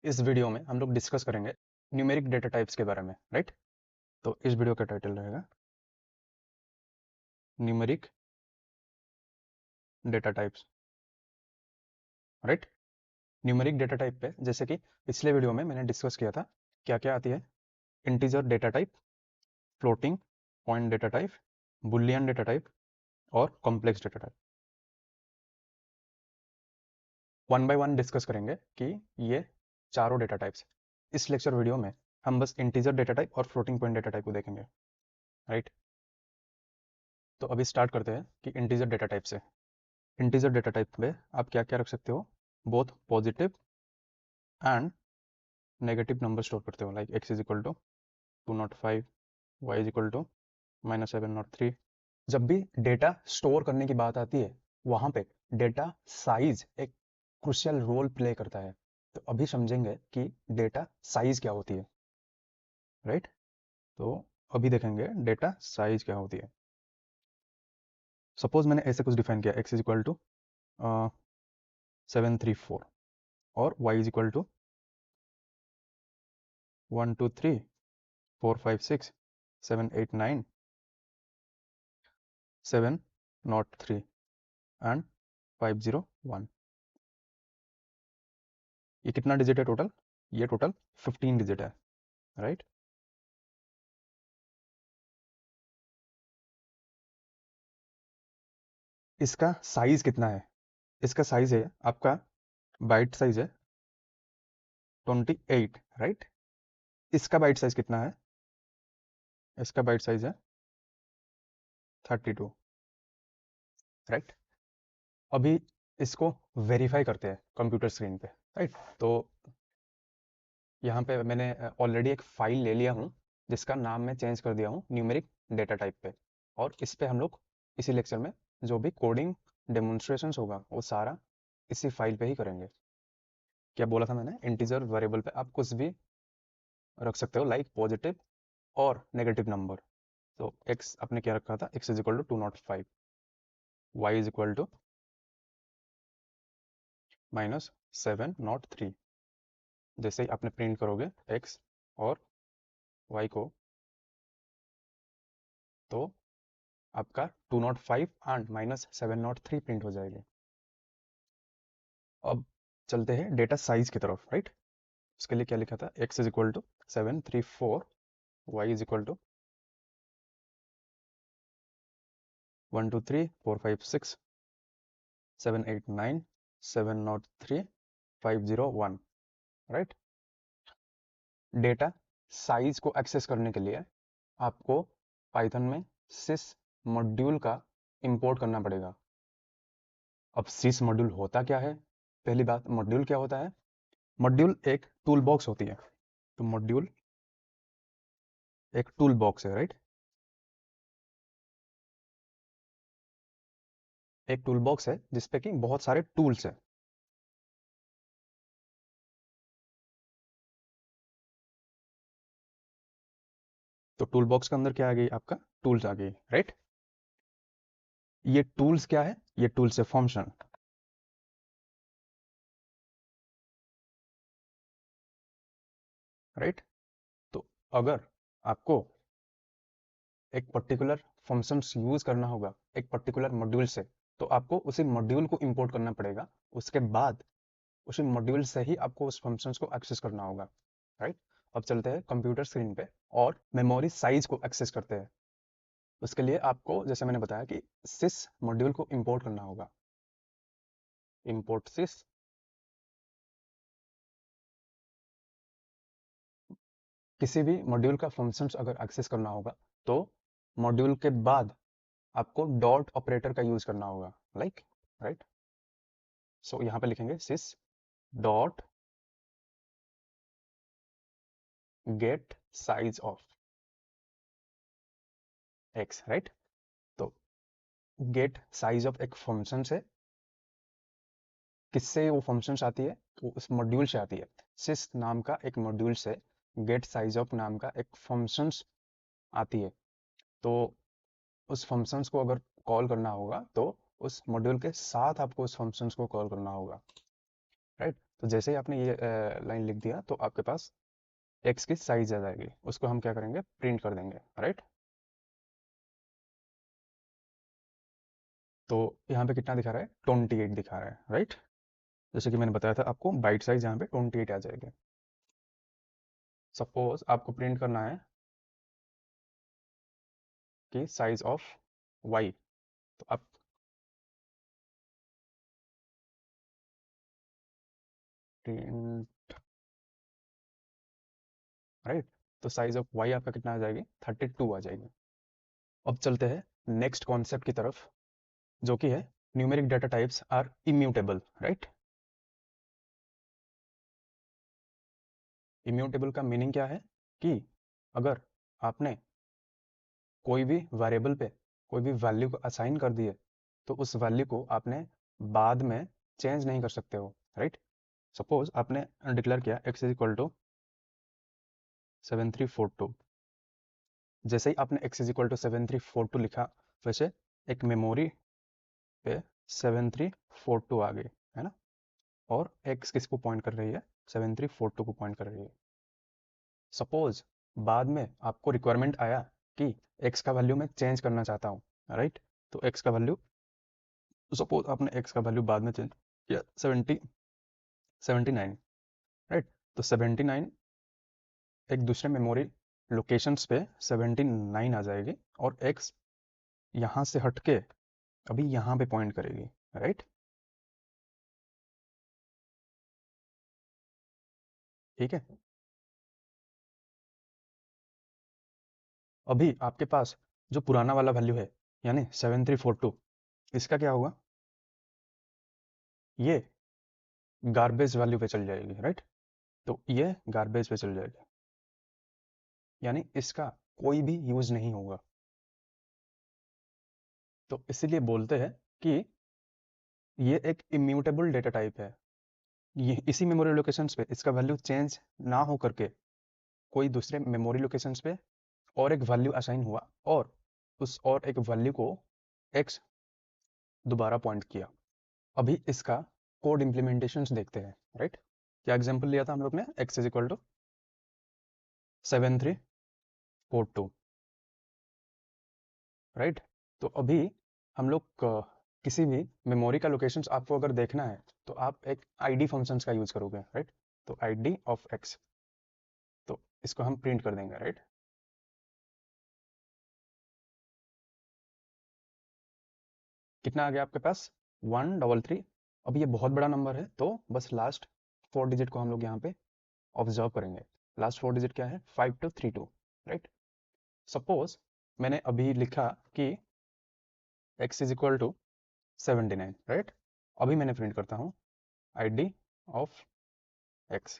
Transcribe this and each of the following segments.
इस वीडियो में हम लोग डिस्कस करेंगे न्यूमेरिक डेटा टाइप्स के बारे में, राइट। तो इस वीडियो का टाइटल रहेगा numeric data types, right. Numeric data type पे जैसे कि पिछले वीडियो में मैंने डिस्कस किया था, क्या क्या आती है। Integer data type, floating point data type, boolean data type और complex data type. One by one discuss करेंगे कि ये चारों डेटा टाइप्स। इस लेक्चर वीडियो में हम बस इंटीजर डेटा टाइप और फ्लोटिंग पॉइंट डेटा टाइप को देखेंगे, राइट। तो अभी स्टार्ट करते हैं कि इंटीजर डेटा टाइप से। इंटीजर डेटा टाइप में आप क्या क्या रख सकते हो, both positive and negative number store करते हो, like x is equal to 205, y is equal to -703। जब भी डेटा स्टोर करने की बात आती है वहां पे डेटा साइज एक क्रुशियल रोल प्ले करता है। तो अभी समझेंगे कि डेटा साइज क्या होती है, राइट। तो अभी देखेंगे डेटा साइज क्या होती है। सपोज मैंने ऐसे कुछ डिफाइन किया, x इज इक्वल टू 734 और y is equal to 1 2 3 4 5 6 7 8 9 703 and 501। ये कितना डिजिट है टोटल? ये टोटल 15 डिजिट है, राइट। इसका साइज कितना है? इसका साइज है आपका, बाइट साइज है 28, राइट। इसका बाइट साइज कितना है? इसका बाइट साइज है 32, राइट। अभी इसको वेरीफाई करते हैं कंप्यूटर स्क्रीन पे, राइट। तो यहाँ पे मैंने ऑलरेडी एक फाइल ले लिया हूँ जिसका नाम मैं चेंज कर दिया हूँ न्यूमेरिक डेटा टाइप पे, और इस पे हम लोग इसी लेक्चर में जो भी कोडिंग डेमोन्स्ट्रेशंस होगा वो सारा इसी फाइल पे ही करेंगे। क्या बोला था मैंने? इंटीजर वेरिएबल पे आप कुछ भी रख सकते हो, लाइक पॉजिटिव और नेगेटिव नंबर। तो x आपने क्या रखा था? x is equal to 205, y is equal to -703। जैसे ही आपने प्रिंट करोगे x और y को, तो आपका 205 एंड -703 प्रिंट हो जाएगी। अब चलते हैं डेटा साइज की तरफ, राइट। उसके लिए क्या लिखा था? x is equal to 734, y is equal to 1 2 3 4 5 6 7 8 9 703 501, right. Data size को एक्सेस करने के लिए आपको पाइथन में sys मॉड्यूल का इंपोर्ट करना पड़ेगा। अब sys मॉड्यूल होता क्या है? पहली बात, मॉड्यूल क्या होता है? मॉड्यूल एक टूल बॉक्स होती है। तो मॉड्यूल एक टूल बॉक्स है, राइट। एक टूल बॉक्स है जिसपे कि बहुत सारे टूल्स है। तो टूल बॉक्स के अंदर क्या आ गई? आपका टूल्स आ गई, राइट। ये टूल्स क्या है? ये टूल्स है फंक्शन, राइट। तो अगर आपको एक पर्टिकुलर फंक्शंस यूज करना होगा एक पर्टिकुलर मॉड्यूल से, तो आपको उसी मॉड्यूल को इंपोर्ट करना पड़ेगा। उसके बाद उसी मॉड्यूल से ही आपको उस फंक्शंस को एक्सेस करना होगा, राइट। अब चलते हैं कंप्यूटर स्क्रीन पे और मेमोरी साइज को एक्सेस करते हैं। उसके लिए आपको, जैसे मैंने बताया, कि sys मॉड्यूल को इंपोर्ट करना होगा। इंपोर्ट sys, किसी भी मॉड्यूल का फंक्शंस अगर एक्सेस करना होगा तो मॉड्यूल के बाद आपको डॉट ऑपरेटर का यूज करना होगा, लाइक, राइट। सो यहाँ पे लिखेंगे sys dot gate size of x, right. तो गेट साइज ऑफ एक फंक्शन से, किससे वो फंक्शंस आती है? वो उस मॉड्यूल से आती है। sys नाम का एक मॉड्यूल से गेट साइज ऑफ नाम का एक फंक्शंस आती है। तो उस फंक्शंस को अगर कॉल करना होगा तो उस मॉड्यूल के साथ आपको उस फंक्शंस को कॉल करना होगा, राइट। तो जैसे ही आपने ये लाइन लिख दिया तो आपके पास एक्स की साइज आ जाएगी, उसको हम क्या करेंगे, प्रिंट कर देंगे, राइट। तो यहाँ पे कितना दिखा रहा है, 28 दिखा रहा है, राइट। जैसे कि मैंने बताया था आपको, बाइट साइज यहाँ पे 28 आ जाएगी। सपोज आपको प्रिंट करना है कि साइज ऑफ वाई, तो आप प्रिंट, राइट, तो साइज ऑफ वाई आपका कितना आ जाएगी, 32 आ जाएगी। अब चलते हैं नेक्स्ट कॉन्सेप्ट की तरफ, जो कि है numeric data types are immutable, right. Immutable का मीनिंग क्या है कि अगर आपने कोई भी वेरिएबल पे कोई भी वैल्यू को असाइन कर दिए तो उस वैल्यू को आपने बाद में चेंज नहीं कर सकते हो, राइट। सपोज आपने डिक्लेयर किया x इज इक्वल टू 7342, जैसे ही आपने x इज इक्वल टू 7342 लिखा, वैसे एक मेमोरी पे 7342 आ गई, है ना। और x किसको पॉइंट कर रही है, 7342 को पॉइंट कर रही है। सपोज बाद में आपको रिक्वायरमेंट आया कि x का वैल्यू मैं चेंज करना चाहता हूँ, राइट। तो x का वैल्यू, सपोज आपने x का वैल्यू बाद में चेंज किया 79, राइट। तो 79 एक दूसरे मेमोरी लोकेशंस पे 79 आ जाएगी और x यहाँ से हटके अभी यहाँ पे पॉइंट करेगी, राइट। ठीक है। अभी आपके पास जो पुराना वाला वैल्यू है यानी 7342, इसका क्या होगा, ये गार्बेज वैल्यू पे चल जाएगी, राइट। तो ये गार्बेज पे चल जाएगी, यानी इसका कोई भी यूज नहीं होगा। तो इसीलिए बोलते हैं कि ये एक इम्यूटेबल डेटा टाइप है। ये इसी मेमोरी लोकेशंस पे इसका वैल्यू चेंज ना हो करके कोई दूसरे मेमोरी लोकेशंस पे और एक वैल्यू असाइन हुआ और उस और एक वैल्यू को x दोबारा पॉइंट किया। अभी इसका कोड इम्प्लीमेंटेशंस देखते हैं, राइट। क्या एग्जांपल लिया था हम लोग ने, x is equal to 7342, right. तो अभी हम लोग किसी भी मेमोरी का लोकेशंस आपको अगर देखना है तो आप एक id फंक्शंस का यूज करोगे, राइट। तो id ऑफ x, तो इसको हम प्रिंट कर देंगे, राइट। कितना आ गया आपके पास, 133। अब ये बहुत बड़ा नंबर है तो बस लास्ट 4 डिजिट को हम लोग यहाँ पे ऑब्जर्व करेंगे। लास्ट 4 डिजिट क्या है, 5232, राइट। सपोज मैंने अभी लिखा कि x is equal to 79, right. अभी मैंने प्रिंट करता हूँ id ऑफ x।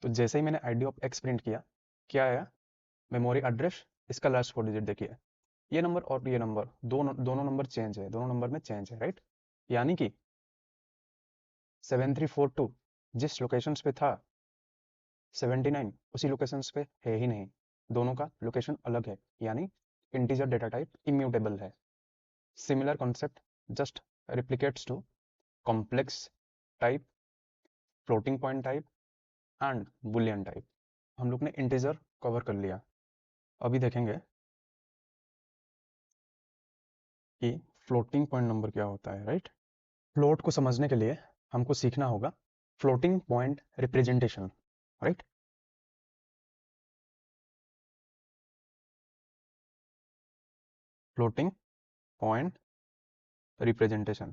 तो जैसे ही मैंने id ऑफ x प्रिंट किया, क्या आया, मेमोरी एड्रेस, इसका लास्ट 4 डिजिट देखिए, ये नंबर और ये नंबर दोनों दोनों नंबर चेंज है, दोनों नंबर में चेंज है, राइट। यानी कि 7342 जिस लोकेशंस पे था 79 उसी लोकेशंस पे है ही नहीं, दोनों का लोकेशन अलग है, यानी इंटीजर डेटा टाइप इम्यूटेबल है। Similar concept just replicates to complex type, floating point type and boolean type. हम लोग ने इंटीजर कवर कर लिया, अभी देखेंगे कि फ्लोटिंग पॉइंट नंबर क्या होता है, राइट। फ्लोट को समझने के लिए हमको सीखना होगा floating point representation, right. Floating point representation,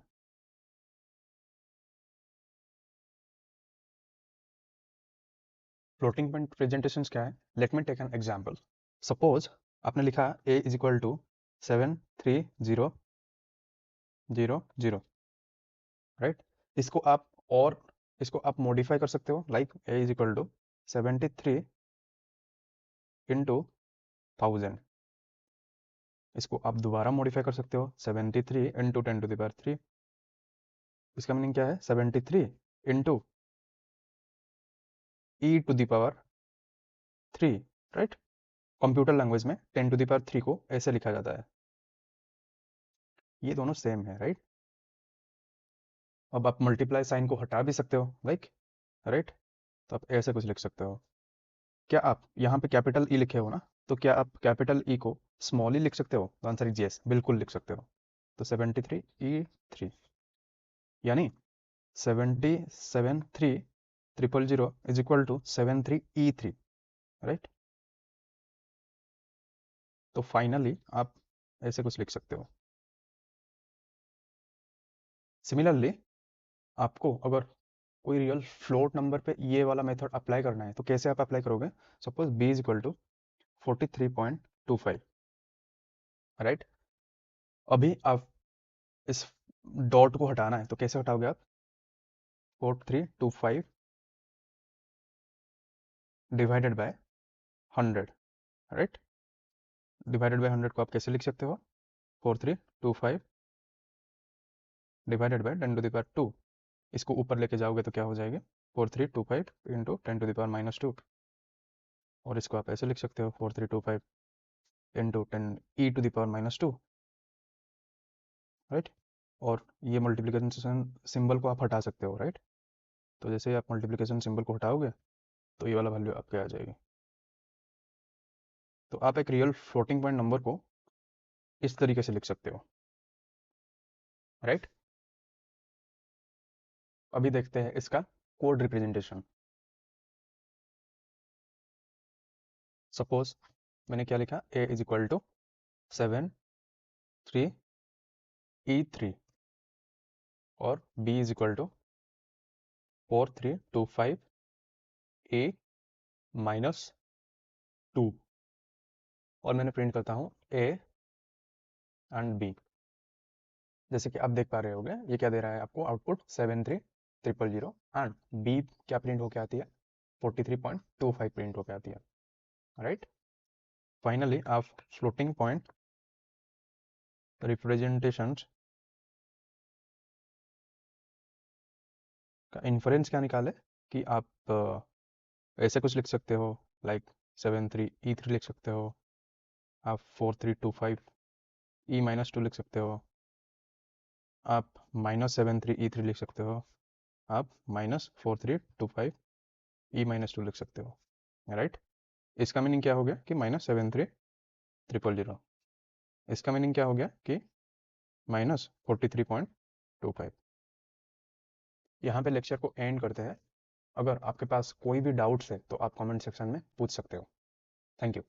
floating point representations क्या है, let me take an example. Suppose आपने लिखा a is equal to 73000, right. इसको आप और इसको आप मॉडिफाई कर सकते हो, like a is equal to 73 into 1000। इसको आप दोबारा मॉडिफाई कर सकते हो, 73 इंटू 10⁻3। इसका मीनिंग क्या है, 73 into e⁻3, right. Computer language में 10⁻³ को ऐसे लिखा जाता है। ये दोनों सेम है, राइट। अब आप मल्टीप्लाई साइन को हटा भी सकते हो, लाइक, राइट। तो आप ऐसे कुछ लिख सकते हो। क्या आप यहाँ पे कैपिटल ई लिखे हो ना, तो क्या आप कैपिटल ई को स्मॉल ई लिख सकते हो? तो आंसर इज यस, बिल्कुल लिख सकते हो। तो 73E3 यानी 773000 is equal to 73E3, right. तो फाइनली आप ऐसे कुछ लिख सकते हो। सिमिलरली आपको अगर कोई रियल फ्लोट नंबर पे ये वाला मेथड अप्लाई करना है तो कैसे आप अप्लाई करोगे? Suppose b is equal to 43.25, right. अभी आप इस डॉट को हटाना है तो कैसे हटाओगे आप? 4325 divided by 100, right. Divided by 100 को आप कैसे लिख सकते हो? 4325 डिवाइडेड बाय 10⁻²। इसको ऊपर लेके जाओगे तो क्या हो जाएगा? 4325 इंटू 10⁻²। और इसको आप ऐसे लिख सकते हो 4325 इंटू 10e⁻², राइट। और ये मल्टीप्लिकेशन सिंबल को आप हटा सकते हो, राइट। तो जैसे ही आप मल्टीप्लिकेशन सिंबल को हटाओगे तो ये वाला वैल्यू आपके आ जाएगी। तो आप एक रियल फ्लोटिंग पॉइंट नंबर को इस तरीके से लिख सकते हो, राइट। अभी देखते हैं इसका कोड रिप्रेजेंटेशन। सपोज मैंने क्या लिखा? a is equal to 73E3 और b is equal to 4325a-2 और मैंने प्रिंट करता हूँ a एंड b। जैसे कि आप देख पा रहे होगे ये क्या दे रहा है आपको? आउटपुट 7300 एंड b क्या प्रिंट होके आती है? 43.25 प्रिंट होके आती है, राइट। फाइनली आप फ्लोटिंग पॉइंट रिप्रेजेंटेशन का इन्फरेंस क्या निकाले कि आप ऐसे कुछ लिख सकते हो, लाइक 73E3 लिख सकते हो, आप 4325E-2 लिख सकते हो, आप -73E3 लिख सकते हो, आप -4325E-2 लिख सकते हो, राइट। इसका मीनिंग क्या हो गया कि -7300। इसका मीनिंग क्या हो गया कि -43.25। यहाँ पे लेक्चर को एंड करते हैं। अगर आपके पास कोई भी डाउट्स है तो आप कमेंट सेक्शन में पूछ सकते हो। Thank you.